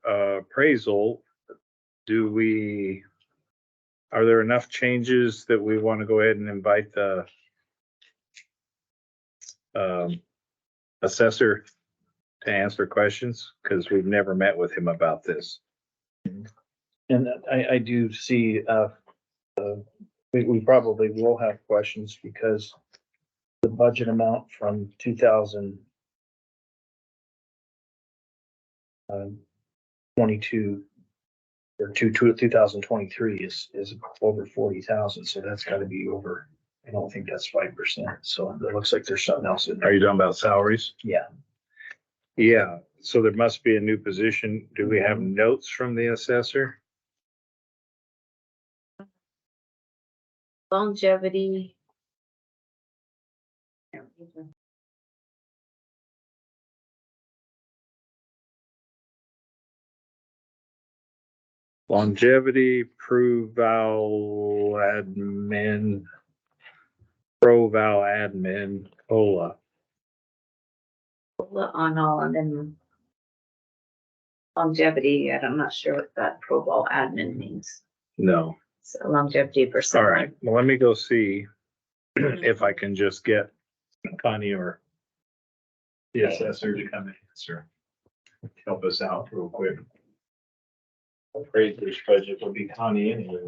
appraisal, are there enough changes that we want to go ahead and invite the assessor to answer questions? Because we've never met with him about this. And I do see, we probably will have questions because the budget amount from 2022 or 2023 is over 40,000. So that's got to be over. I don't think that's 5%. So it looks like there's something else in there. Are you talking about salaries? Yeah. Yeah, so there must be a new position. Do we have notes from the assessor? Longevity. Longevity, Proval admin, COLA. On all, and then longevity, I'm not sure what that ProVol admin means. No. So longevity percent. All right, well, let me go see if I can just get Connie or the assessor to come in, sir. Help us out real quick. Appraiser's budget will be Connie anyway.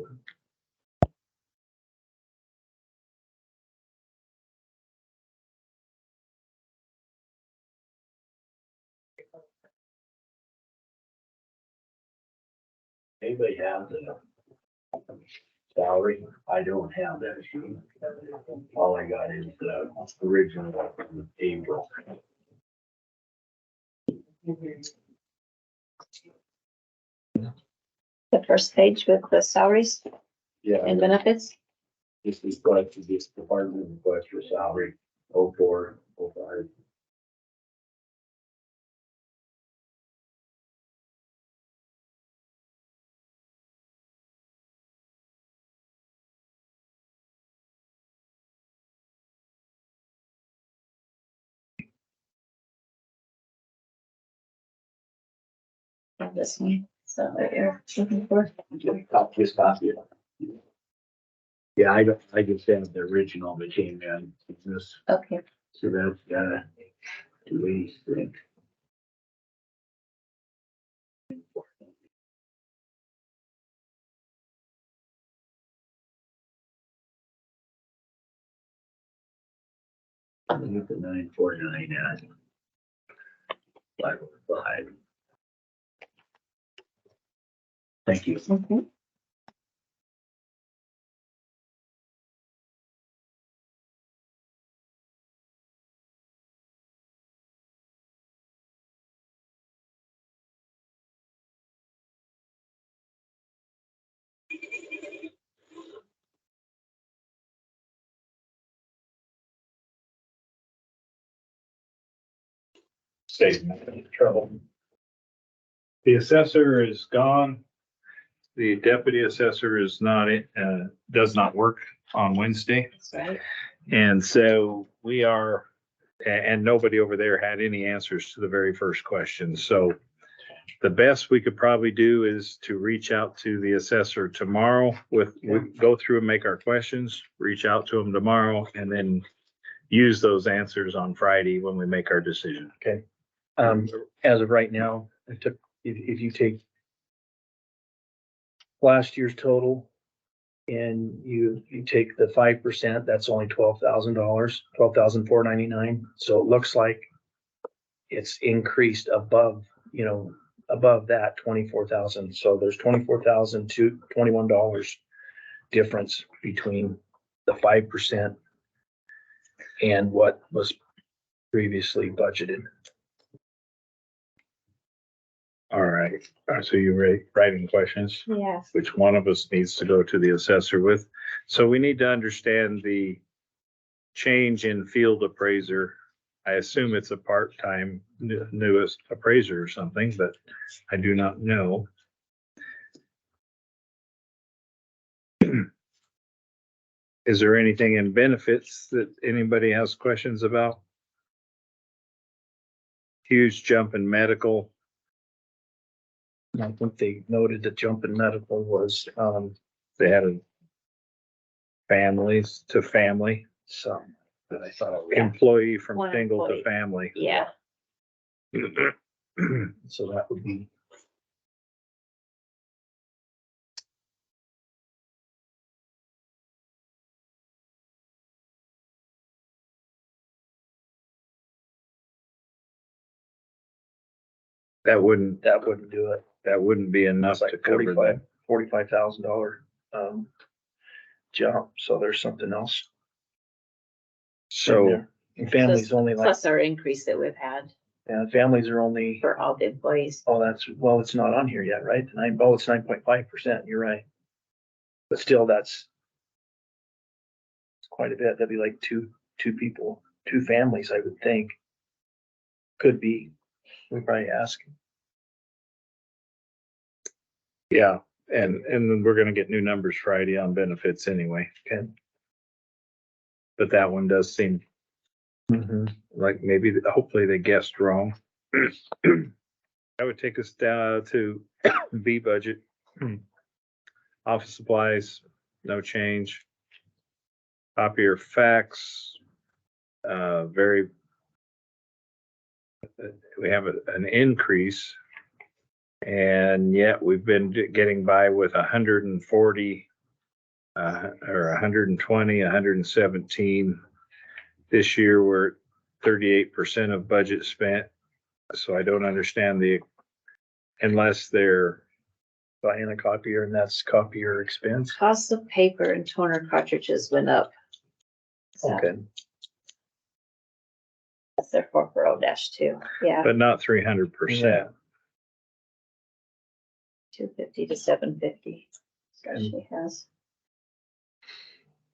Anybody have the salary? I don't have that sheet. All I got is the original from April. The first page with the salaries Yeah, and benefits. this is what this department request for salary, 04, 05. This one, so that you're looking for. Just copy it. Yeah, I just have the original that came in, this, Okay. so that's, 286. Look at 949 at 505. Thank you. Mhm. Statement of trouble. The assessor is gone. The deputy assessor is not, does not work on Wednesday. That's right. And so we are, and nobody over there had any answers to the very first question. So the best we could probably do is to reach out to the assessor tomorrow we go through and make our questions, reach out to them tomorrow, and then use those answers on Friday when we make our decision. Okay. As of right now, if you take last year's total and you take the 5%, that's only $12,000, $12,499. So it looks like it's increased above that 24,000. So there's $24,000 to $21 difference between the 5% and what was previously budgeted. All right. So you're writing questions? Yes. Which one of us needs to go to the assessor with? So we need to understand the change in field appraiser. I assume it's a part-time newest appraiser or something, but I do not know. Is there anything in benefits that anybody has questions about? Huge jump in medical. And I think they noted the jump in medical was, They had a families to family, some, that I thought, employee from One single to employee. family. Yeah, so that would be. That wouldn't Do it. be enough It's to like cover that. $45,000, jump, so there's something else. in So, there. And families only like, plus our increase that we've had yeah, families are only, for all the employees. oh, well, it's not on here yet, right? It's 9.5%, you're right. But still, that's quite a bit. That'd be like two people, two families, I would think. Could be, we probably ask. yeah, and then we're gonna get new numbers Friday on benefits anyway. Okay. But that one does seem like maybe, hopefully they guessed wrong. That would take us down to B budget. Office supplies, no change. Copier fax, we have an increase. And yet we've been getting by with 140, or 120, 117. This year, we're 38% of budget spent. So I don't understand unless they're Buying a copier, and that's copier expense. Cost of paper and toner cartridges went up. So Okay, that's their 440-2. Yeah, but not 300%. 250 to 750. So she has.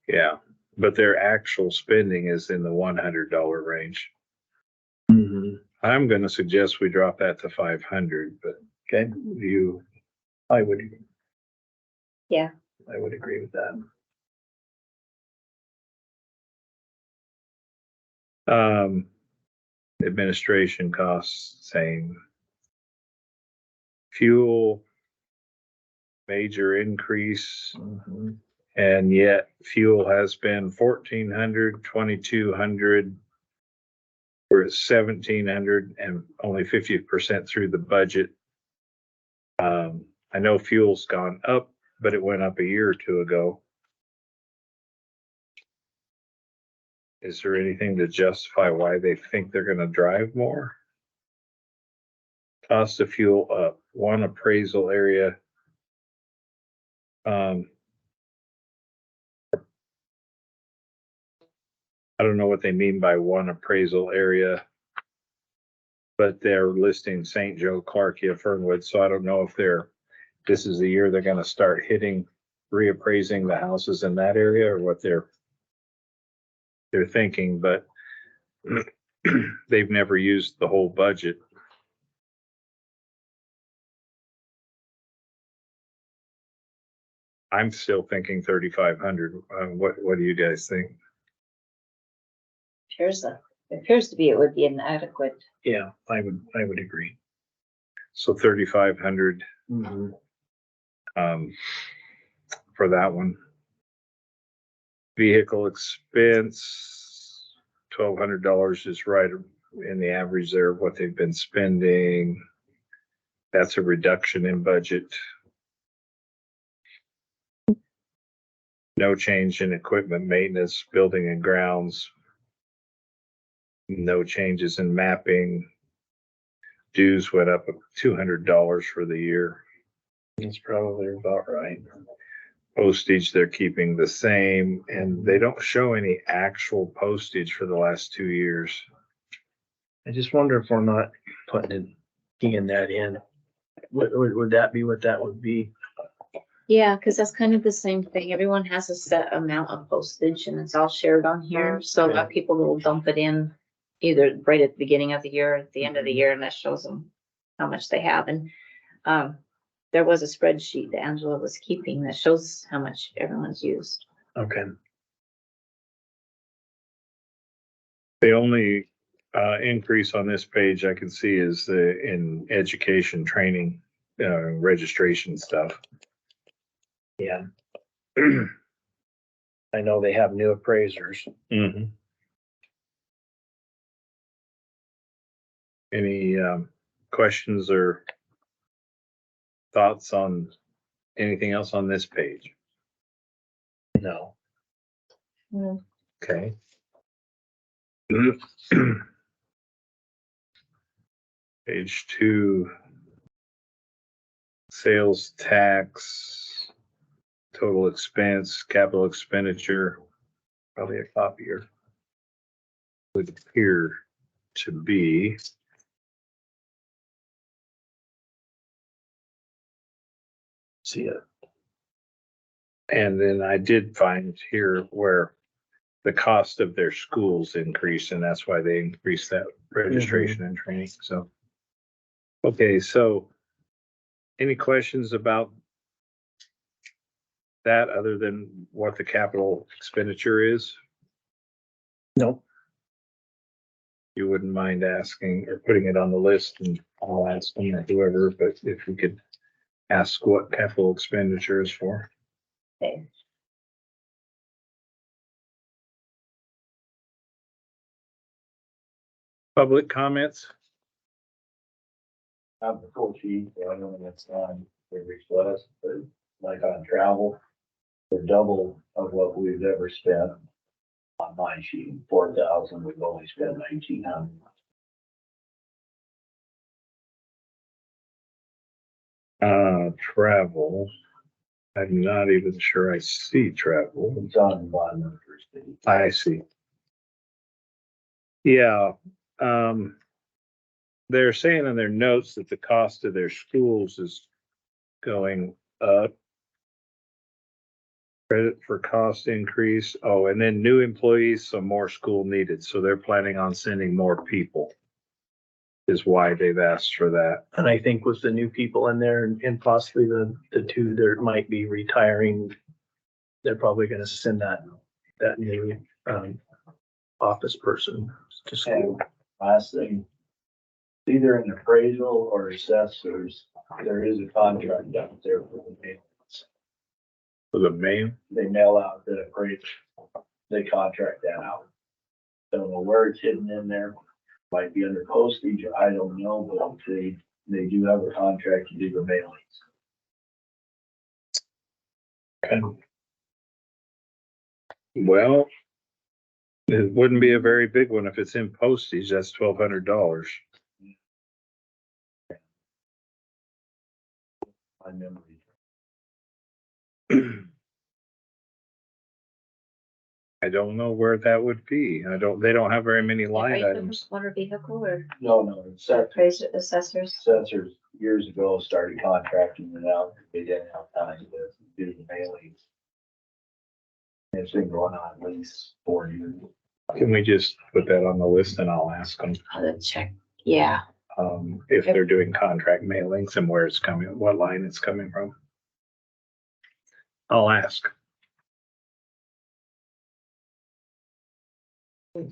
Yeah, but their actual spending is in the $100 range. I'm going to suggest we drop that to 500, but okay, you, I would. Yeah. I would agree with that. administration costs, same. Fuel, major increase, and yet fuel has been 1,400, 2,200. We're at 1,700 and only 50% through the budget. I know fuel's gone up, but it went up a year or two ago. Is there anything to justify why they think they're gonna drive more? Cost of fuel up, one appraisal area. I don't know what they mean by one appraisal area. But they're listing St. Joe, Clarkia, Fernwood, so I don't know if this is the year they're gonna start reappraising the houses in that area or what they're thinking, but they've never used the whole budget. I'm still thinking 3,500. What do you guys think? Appears to be it would be inadequate. Yeah, I would agree. So 3,500, for that one. Vehicle expense, $1,200 is right in the average there of what they've been spending. That's a reduction in budget. No change in equipment maintenance, building and grounds. No changes in mapping. Dues went up $200 for the year. That's probably about right. Postage, they're keeping the same, and they don't show any actual postage for the last 2 years. I just wonder if we're not keying that in. Would that be what that would be? Yeah, because that's kind of the same thing. Everyone has a set amount of postage and it's all shared on here. So a lot of people will dump it in either right at the beginning of the year, or at the end of the year, and that shows them how much they have. And there was a spreadsheet that Angela was keeping that shows how much everyone's used. Okay. The only increase on this page I can see is in education training. registration stuff. Yeah. I know they have new appraisers. Mhm. Any questions or thoughts on anything else on this page? No. Mm, Okay. Page 2. Sales tax, total expense, capital expenditure, probably a copier. Would appear to be. See it. And then I did find here where the cost of their schools increased, and that's why they increased that registration and training, so. Okay, so any questions about that other than what the capital expenditure is? Nope. You wouldn't mind asking or putting it on the list, and I'll ask them or whoever, but if we could ask what capital expenditure is for. okay. Public comments? I'm the full chief, so I don't know that's on every class, but like on travel, we're double of what we've ever spent on my sheet, 4,000, we've only spent 1,900. Travel. I'm not even sure I see travel. It's on the bottom of the first page. I see. Yeah, they're saying in their notes that the cost of their schools is going up. Credit for cost increase. Oh, and then new employees, some more school needed. So they're planning on sending more people. Is why they've asked for that. And I think with the new people in there and possibly the two that might be retiring, they're probably gonna send that new, office person to school. And last thing, either an appraisal or assessors, there is a contract out there for the mail. For the mail. They mail out the appraisal, they contract that out. Don't know where it's hidden in there, might be under postage, I don't know, but they do have a contract to do the mailings. Okay. Well, it wouldn't be a very big one if it's in postage. That's $1,200. My memory. I don't know where that would be. They don't have very many Are line you looking items. for Motor vehicle or No, appraised assessors? assessors years ago started contracting it out, they didn't have time to do the mailings. And it's been going on at least 4 years. Can we just put that on the list and I'll ask them, I'll have to check. Yeah, if they're doing contract mailings and where it's coming, what line it's coming from. I'll ask.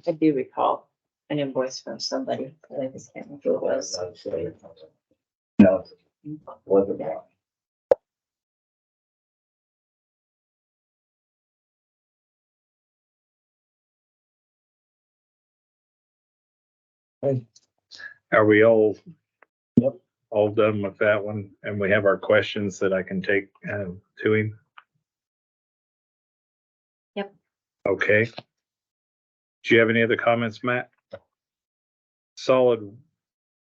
I do recall an invoice from somebody, but I just can't remember who it was. No, wasn't that. Are we all? Yep. All done with that one? And we have our questions that I can take to him? Yep. Okay. Do you have any other comments, Matt? Solid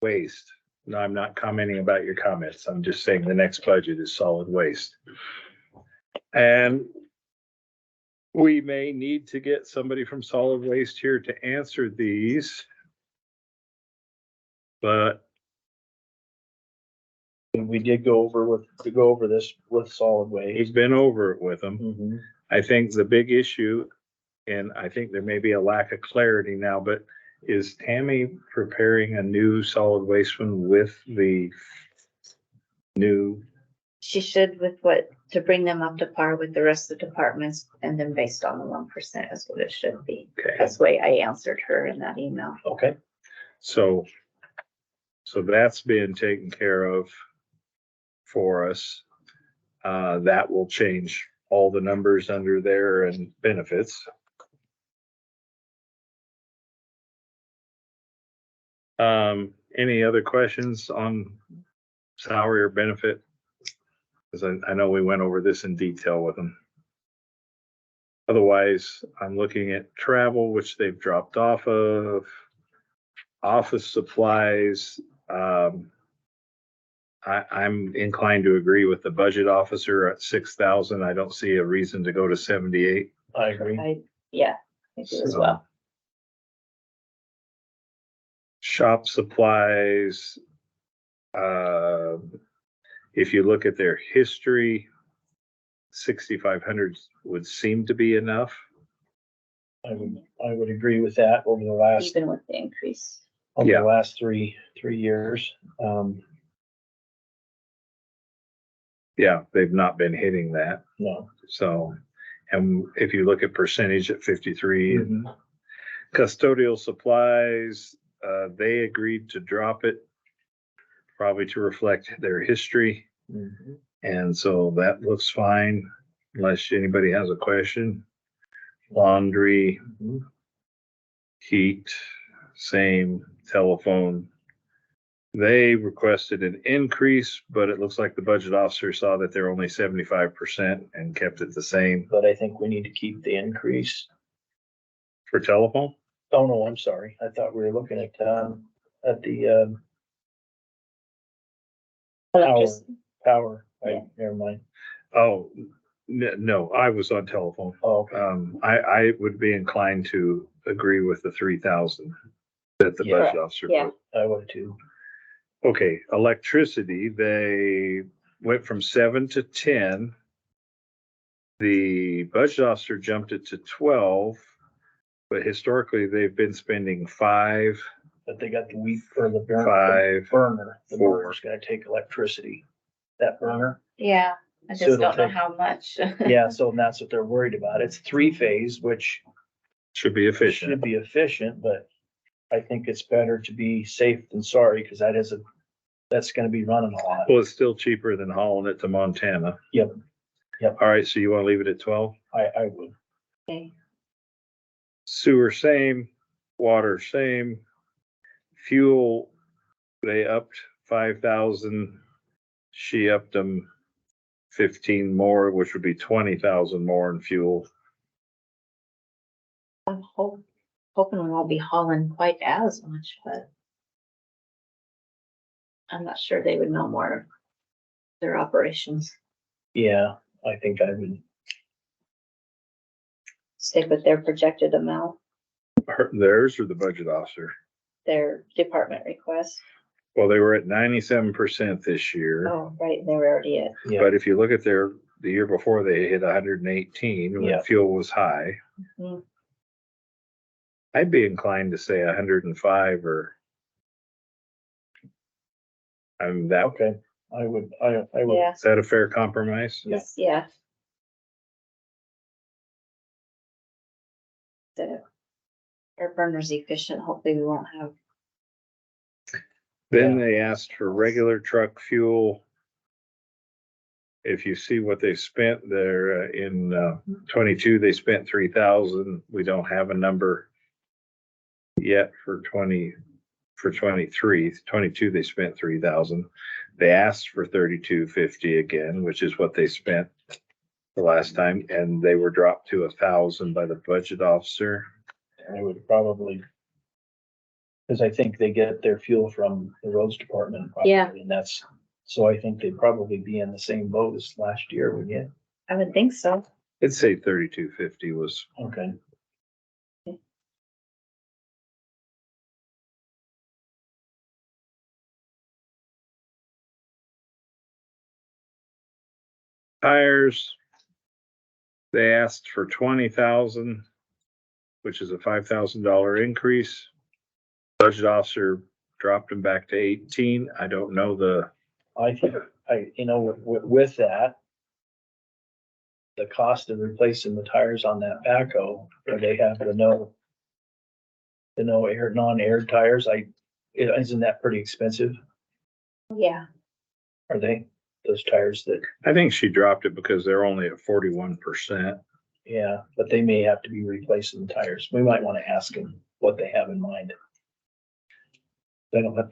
waste. No, I'm not commenting about your comments. I'm just saying the next budget is solid waste. And we may need to get somebody from solid waste here to answer these. But We did go over this with solid he's waste. been over it with them. Mhm. I think the big issue, and I think there may be a lack of clarity now, but is Tammy preparing a new solid waste one with the new? She should with to bring them up to par with the rest of the departments and then based on the 1% is what it should be. Okay, That's the way I answered her in that email. Okay, so that's being taken care of. for us. That will change all the numbers under there and benefits. Any other questions on salary or benefit? Because I know we went over this in detail with them. Otherwise, I'm looking at travel, which they've dropped off of. Office supplies, I'm inclined to agree with the budget officer at 6,000. I don't see a reason to go to 78. I agree. Yeah, I do as So, well. Shop supplies, if you look at their history, 6,500 would seem to be enough. I would agree with that over the last, Even with the increase. over Yeah. the last three years. Yeah, they've not been hitting that. No. So, and if you look at percentage at 53, Mhm. custodial supplies, they agreed to drop it, probably to reflect their history. Mhm. And so that looks fine, unless anybody has a question. Laundry, Mhm. heat, same, telephone. They requested an increase, but it looks like the budget officer saw that they're only 75% and kept it the same But I think we need to keep the increase. for telephone. Oh, no, I'm sorry. I thought we were looking at the, Electricity. power. Yeah. Never mind. Oh, no, I was on telephone. Oh, okay. I would be inclined to agree with the 3,000 that the Yeah. budget officer Yeah. put. I would too. Okay, electricity, they went from 7 to 10. The budget officer jumped it to 12, but historically they've been spending 5, But they got the wheat or the burner. 5. Burner. The 4. burner's gonna take electricity. That burner. Yeah, I So just it'll don't know take- how much. Yeah, so that's what they're worried about. It's 3-phase, which Should be should efficient. be efficient, but I think it's better to be safe than sorry, because that's gonna be running a lot. Well, it's still cheaper than hauling it to Montana. Yep. Yep. All right, so you want to leave it at 12? I would. Okay. Sewer, same. Water, same. Fuel, they upped 5,000. She upped them 15 more, which would be 20,000 more in fuel. I'm hoping we won't be hauling quite as much, but I'm not sure they would know more of their operations. Yeah, I think I would. Stick with their projected amount, Theirs or the budget officer? their department request. Well, they were at 97% this year, Oh, right, they were already at, Yeah, but if you look at the year before, they hit 118 when Yeah. fuel was high. Mhm. I'd be inclined to say 105 or. That, okay. I would. yeah, is that a fair compromise? Yeah. yeah. Our burner's efficient, hopefully we won't have, Then they asked for regular truck fuel. If you see what they spent there in 22, they spent 3,000. We don't have a number yet for 23. 22, they spent 3,000. They asked for 3250 again, which is what they spent the last time, and they were dropped to 1,000 by the budget officer. I would probably. Cause I think they get their fuel from the roads department. probably, Yeah. And so I think they'd probably be in the same boat as last year, wouldn't you? I would think so. I'd say 3250 was. Okay. Tires. They asked for 20,000, which is a $5,000 increase. Budget officer dropped them back to 18. I don't know I think, with that. The cost of replacing the tires on that backhoe, or they have the non-air tires, isn't that pretty expensive? Yeah, Are they? those tires that, I think she dropped it because they're only at 41%. yeah, but they may have to be replacing the tires. We might want to ask them what they have in mind. They don't have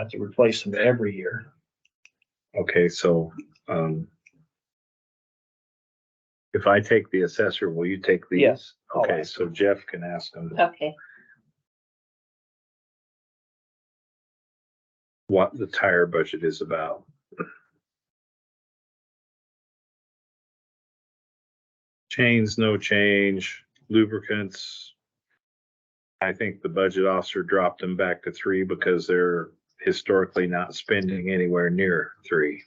to replace them every year. Okay, so, if I take the assessor, will you take these? Yes, I'll Okay, ask so Jeff can ask them Okay, what the tire budget is about. Chains, no change, lubricants. I think the budget officer dropped them back to 3 because they're historically not spending anywhere near 3.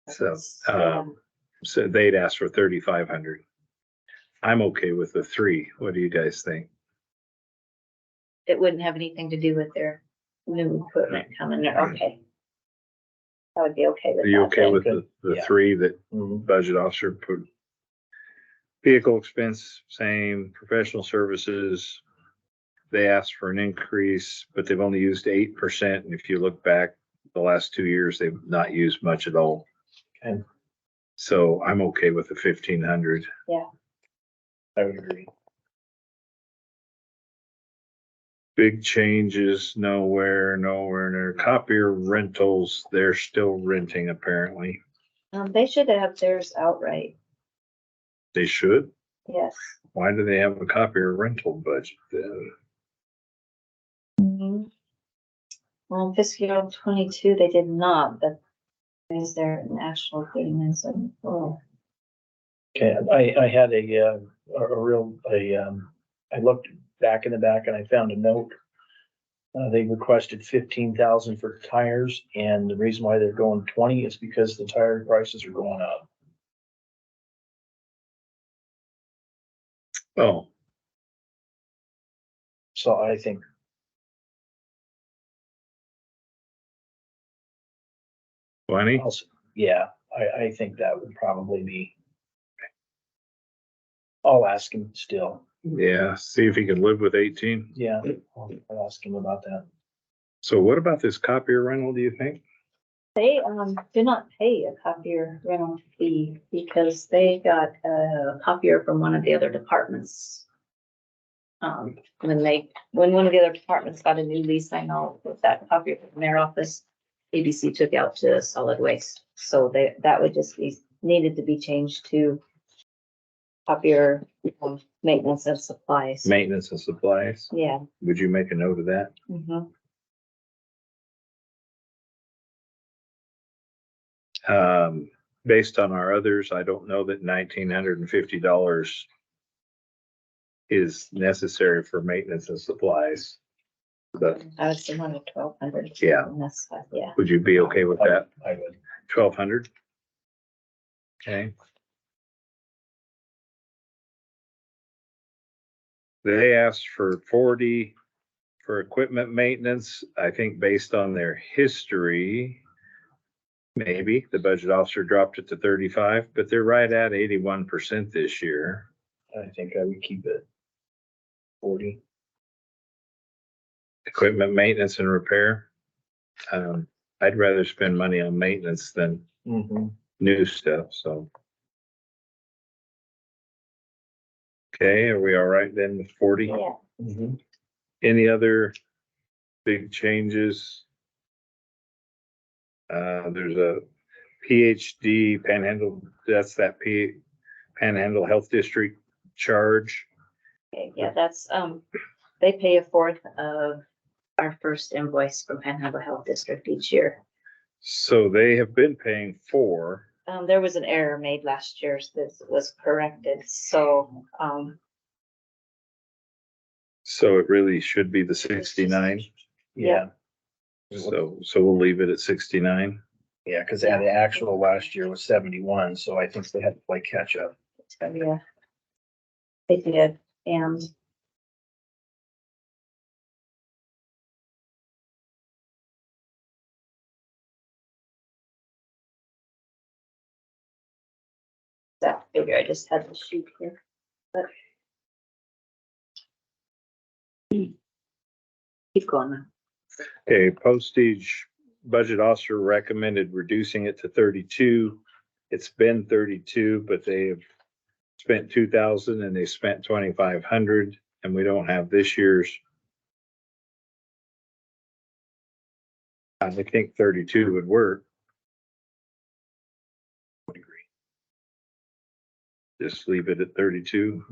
So, so they'd asked for 3,500. I'm okay with the 3. What do you guys think? it wouldn't have anything to do with their new equipment coming there, okay. I would be okay with Are you that okay then. with the Yeah. 3 that Mhm. budget officer put? Vehicle expense, same, professional services. They asked for an increase, but they've only used 8%. And if you look back the last 2 years, they've not used much at all. Okay. So I'm okay with the 1,500. I would agree. Big changes, nowhere near. Copier rentals, they're still renting apparently. They should have theirs outright, They should. yes. Why do they have a copier rental budget then? Well, fiscal year 22, they did not, but is their national payments and, oh, Okay, I had a real, I looked back in the back and I found a note. They requested 15,000 for tires, and the reason why they're going 20 is because the tire prices are going up. Oh, So I think, funny. yeah, I think that would probably be. I'll ask him still. Yeah, see if he can live with 18. Yeah, I'll ask him about that. So what about this copier rental, do you think? they, do not pay a copier rental fee because they got a copier from one of the other departments. When one of the other departments got a new lease, I know with that copier from their office, ABC took out to solid waste. So that would just be, needed to be changed to copier, maintenance and supplies. Maintenance and supplies. Yeah. Would you make a note of that? Mhm. Based on our others, I don't know that $1,950 is necessary for maintenance and supplies. But I would say one of 1,200. Yeah. And that's, yeah. would you be okay with that? I would. 1,200? Okay. They asked for 40 for equipment maintenance. I think based on their history, maybe the budget officer dropped it to 35, but they're right at 81% this year. I think I would keep it 40. Equipment maintenance and repair. I'd rather spend money on maintenance than Mm-hmm. new stuff, so. Okay, are we all right then with 40? Yeah. Mm-hmm. Any other big changes? There's a PhD Panhandle, that's that Panhandle Health District charge. Okay, yeah, that's, they pay a fourth of our first invoice from Panhandle Health District each year. So they have been paying 4. There was an error made last year, so this was corrected, so, So it really should be the 69. Yeah, So we'll leave it at 69. yeah, because the actual last year was 71, so I think they had to play catch up. it's gonna be they did, and that figure, I just had the sheet here, but keep going now. Okay, postage, budget officer recommended reducing it to 32. It's been 32, but they have spent 2,000 and they spent 2,500, and we don't have this year's. I think 32 would work. Would agree. Just leave it at 32.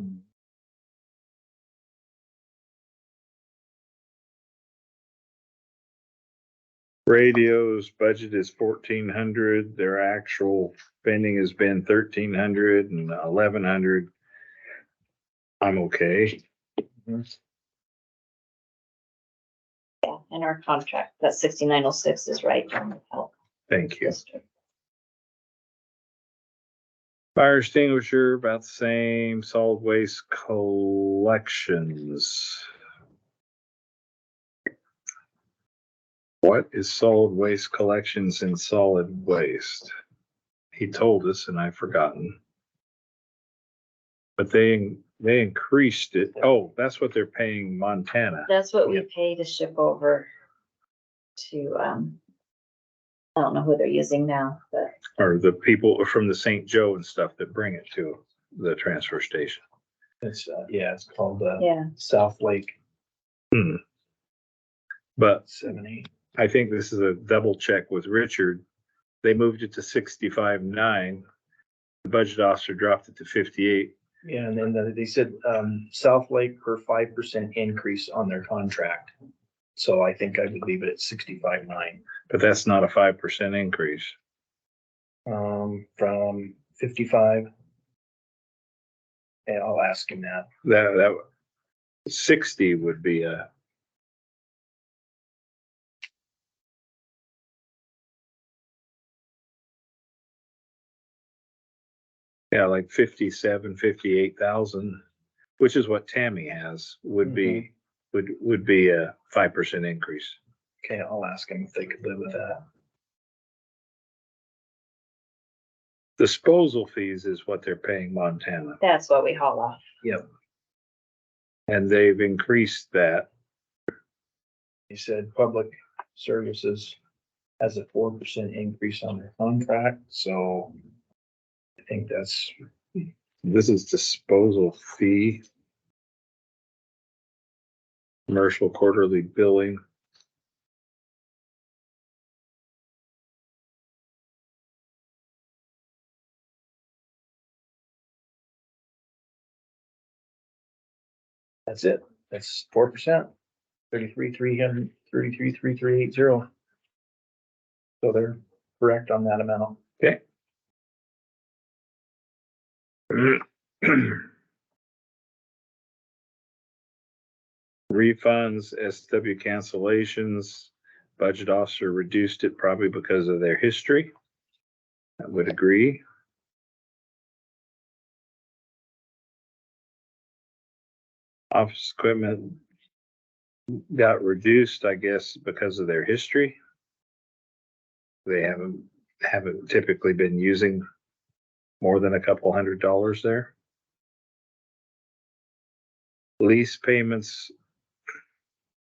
Radios budget is 1,400. Their actual spending has been 1,300 and 1,100. I'm okay. Yeah, in our contract, that 6906 is right on the health Thank you. district. Fire extinguisher, about the same. Solid waste collections. What is solid waste collections and solid waste? He told us and I've forgotten. But they increased it. Oh, that's what they're paying Montana. That's what we pay to ship over to, I don't know who they're using now, but Or the people from the St. Joe and stuff that bring it to the transfer station. It's, yeah, it's called, yeah, South Lake But 78. I think this is a double check with Richard. They moved it to 65.9. The budget officer dropped it to 58. Yeah, and then they said, South Lake per 5% increase on their contract. So I think I would leave it at 65.9. But that's not a 5% increase. From 55. And I'll ask him that. That 60 would be a. Yeah, like 57, 58,000, which is what Tammy has, would be, would be a 5% increase. Okay, I'll ask him if they could live with that. Disposal fees is what they're paying Montana, that's what we haul off. and they've increased that. He said public services has a 4% increase on their contract, so I think that's, This is disposal fee. Commercial quarterly billing. that's it. That's 4%. 33,380. So they're correct on that amount. Okay. Refunds, SW cancellations, budget officer reduced it probably because of their history. I would agree. Office equipment got reduced, I guess, because of their history. They haven't typically been using more than a couple $100 there. Lease payments,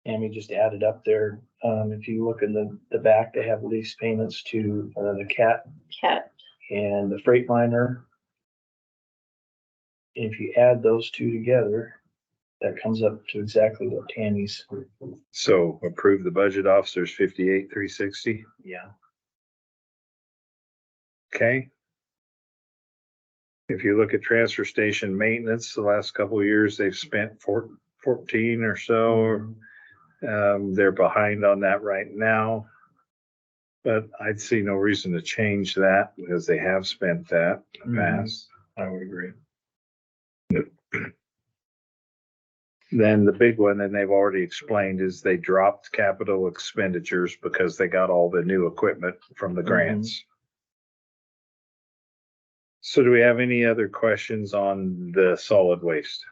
And we just added up there. If you look in the back, they have lease payments to the cat Cat, and the Freightliner. If you add those two together, that comes up to exactly what Tammy's. so approve the budget officers 58,360. Yeah. Okay. If you look at transfer station maintenance, the last couple of years, they've spent 14 or so. They're behind on that right now. But I'd see no reason to change that because they have spent that in the past. I would agree. Then the big one, and they've already explained, is they dropped capital expenditures because they got all the new equipment from the grants. So do we have any other questions on the solid waste?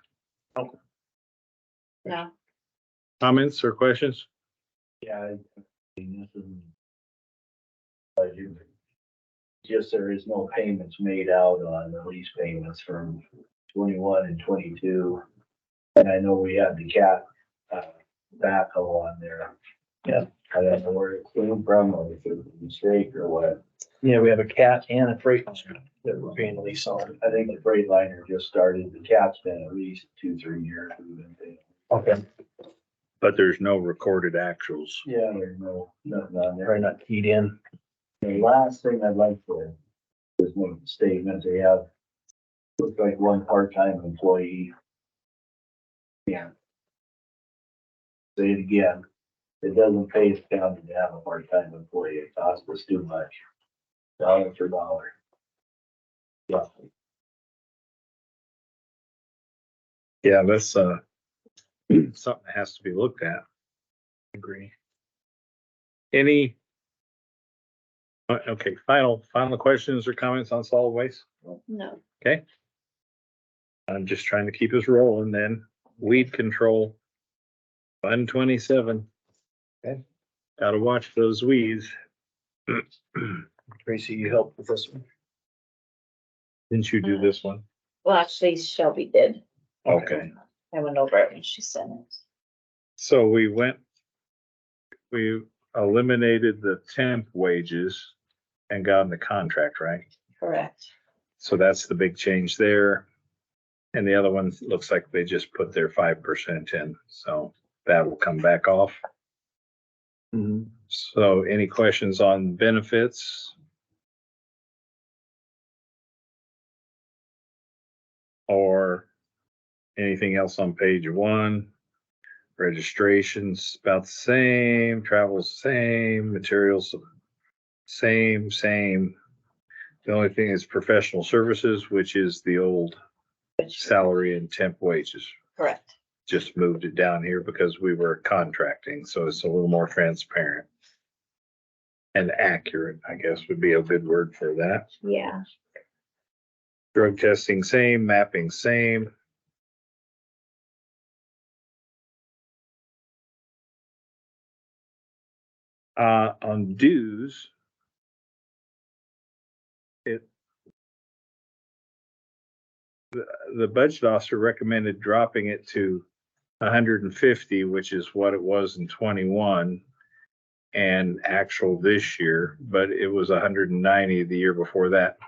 no, Comments or questions? Yeah. This is. Just there is no payments made out on the lease payments from 21 and 22. And I know we had the cat backhoe on there. Yeah. I don't know where it came from, or if it was a mistake or what. Yeah, we have a cat and a freight liner that we're paying the lease on. I think the Freightliner just started, the cat's been at least 2-3 years we've been paying. Okay. But there's no recorded actuals. Yeah, there's nothing on there. Probably not keyed in. The last thing I'd like to is make a statement, they have, looks like one part-time employee. Yeah. Say it again, it doesn't pay the county to have a part-time employee, it costs us too much. Dollar for dollar. Roughly. Yeah, that's, something that has to be looked at. Agree. Any? Okay, final questions or comments on solid waste? No, Okay. I'm just trying to keep us rolling then. Weed control. Fund 27. Okay. Gotta watch those weeds. Tracy, you helped with this one. Didn't you do this one? well, actually Shelby did. Okay, I went over it when she sent it. so we eliminated the temp wages and got in the contract, right? Correct. So that's the big change there. And the other one looks like they just put their 5% in, so that will come back off. Mm-hmm. So any questions on benefits? Or anything else on page 1? Registration's about the same, travel's the same, materials same. The only thing is professional services, which is the old salary and temp wages. Correct. Just moved it down here because we were contracting, so it's a little more transparent. And accurate, I guess would be a good word for that. Yeah. Drug testing, same, mapping, same. On dues. The budget officer recommended dropping it to 150, which is what it was in 21. And actual this year, but it was 190 the year before that.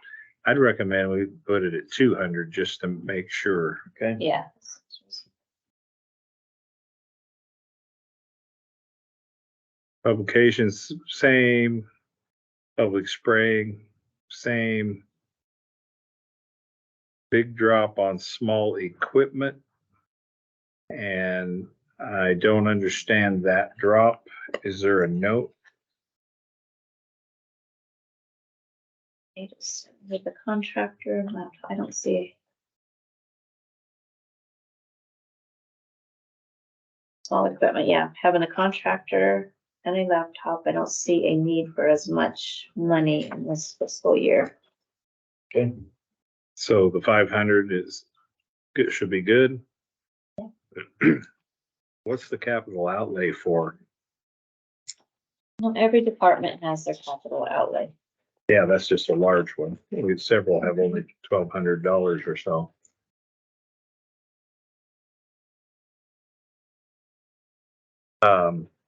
I'd recommend we put it at 200 just to make sure. Okay. Yeah. Publications, same. Public spraying, same. Big drop on small equipment. And I don't understand that drop. Is there a note? With the contractor, I don't see. Small equipment, yeah, having a contractor and a laptop, I don't see a need for as much money in this fiscal year. Okay. So the 500 is good, should be good. What's the capital outlay for? Well, every department has their capital outlay. Yeah, that's just a large one. Several have only $1,200 or so.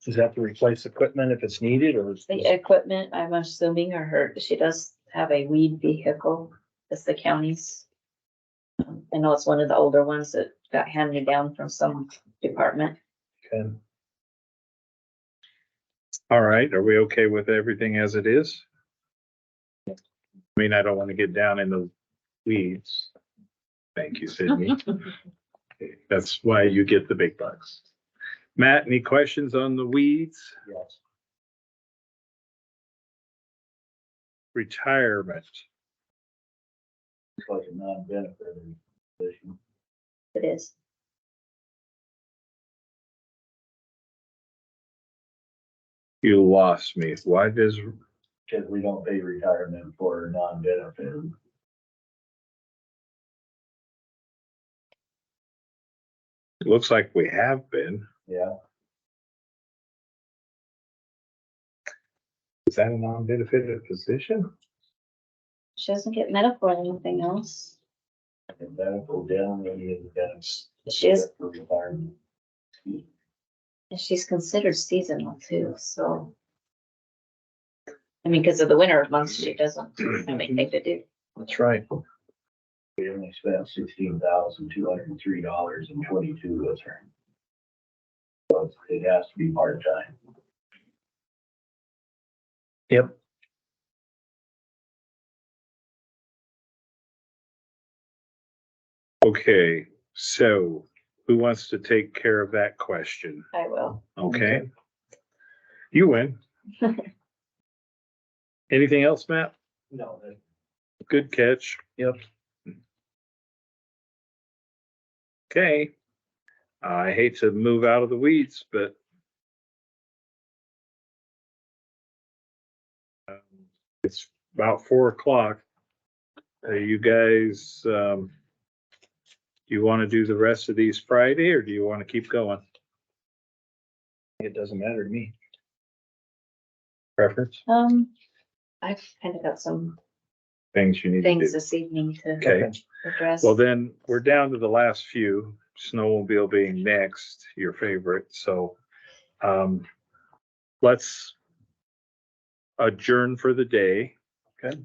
Is that to replace equipment if it's needed or? is The this- equipment, I'm assuming, she does have a weed vehicle, that's the county's. I know it's one of the older ones that got handed down from some department. Okay. All right, are we okay with everything as it is? I mean, I don't want to get down in the weeds. Thank you, Sydney. That's why you get the big bucks. Matt, any questions on the weeds? Yes. Retirement. It's like a non-benefited position. It is. You lost me. Why does, Cause we don't pay retirement for non-benefit. it looks like we have been. Yeah, Is that a non-benefited position? She doesn't get medical or anything else. and medical, dental, any of the benefits. She is, For retirement. And she's considered seasonal too, so. I mean, because of the winter months, she doesn't have anything to do. That's right. We only spent $16,203.22 with her. So it has to be part-time. Yep. Okay, so who wants to take care of that question? I will. Okay. You win. Anything else, Matt? No, Good catch. Yep. Okay. I hate to move out of the weeds, but it's about 4 o'clock. You guys, do you want to do the rest of these Friday or do you want to keep going? It doesn't matter to me. Preference? I've kind of got some Things you need to things do. this evening to Okay. address. Well, then we're down to the last few, snowmobile being next, your favorite. So, let's adjourn for the day. Okay.